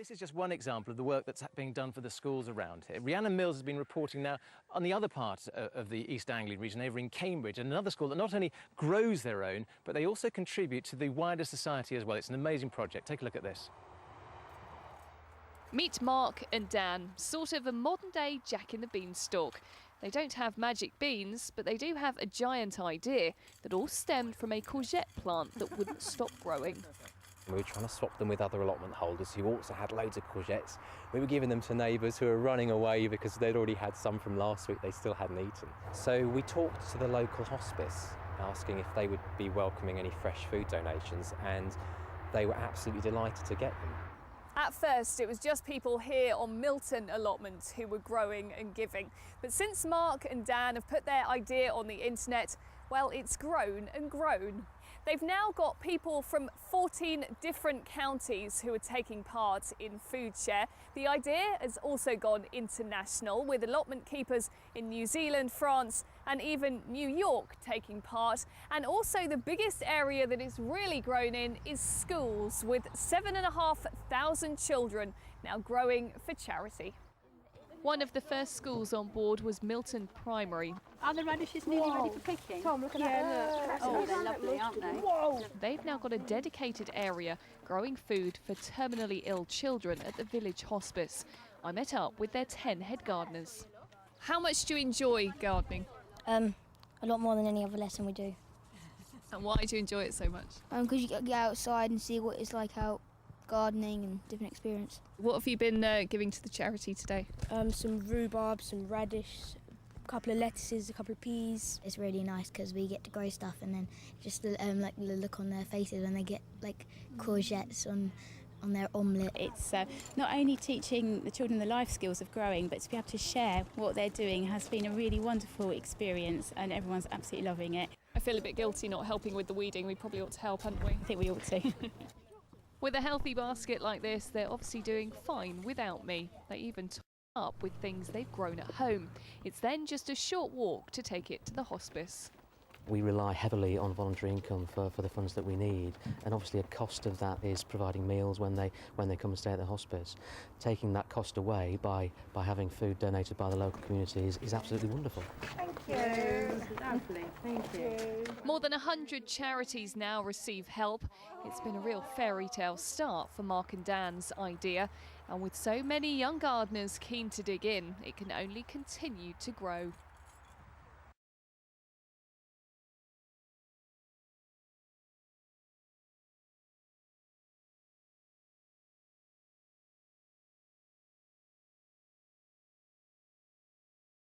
This is just one example of the work that's being done for the schools around here. Rhiannon Mills has been reporting now on the other part of the East Anglia region, over in Cambridge, and another school that not only grows their own, but they also contribute to the wider society as well. It's an amazing project. Take a look at this. Meet Mark and Dan, sort of a modern-day Jack in the Beanstalk. They don't have magic beans, but they do have a giant idea that all stemmed from a courgette plant that wouldn't stop growing. We were trying to swap them with other allotment holders who also had loads of courgettes. We were giving them to neighbours who were running away because they'd already had some from last week they still hadn't eaten. So we talked to the local hospice, asking if they would be welcoming any fresh food donations, and they were absolutely delighted to get them. At first, it was just people here on Milton allotments who were growing and giving. But since Mark and Dan have put their idea on the internet, well, it's grown and grown. They've now got people from 14 different counties who are taking part in Foodshare. The idea has also gone international, with allotment keepers in New Zealand, France, and even New York taking part. And also the biggest area that it's really grown in is schools, with 7,500 children now growing for charity. One of the first schools on board was Milton Primary. Are the radishes nearly ready for picking? Tom, look at that. Oh, they're lovely, aren't they? Whoa. They've now got a dedicated area growing food for terminally ill children at the village hospice. I met up with their 10 head gardeners. How much do you enjoy gardening? A lot more than any other lesson we do. And why do you enjoy it so much? Because you get to get outside and see what it's like out gardening and different experience. What have you been giving to the charity today? Some rhubarb, some radish, a couple of lettuces, a couple of peas. It's really nice because we get to grow stuff, and then just like the look on their faces when they get like courgettes on their omelette. It's not only teaching the children the life skills of growing, but to be able to share what they're doing has been a really wonderful experience, and everyone's absolutely loving it. I feel a bit guilty not helping with the weeding. We probably ought to help, hadn't we? I think we ought to. With a healthy basket like this, they're obviously doing fine without me. They even top up with things they've grown at home. It's then just a short walk to take it to the hospice. We rely heavily on voluntary income for the funds that we need, and obviously a cost of that is providing meals when they come and stay at the hospice. Taking that cost away by having food donated by the local communities is absolutely wonderful. Thank you. Lovely, thank you. More than 100 charities now receive help. It's been a real fairy tale start for Mark and Dan's idea, and with so many young gardeners keen to dig in, it can only continue to grow.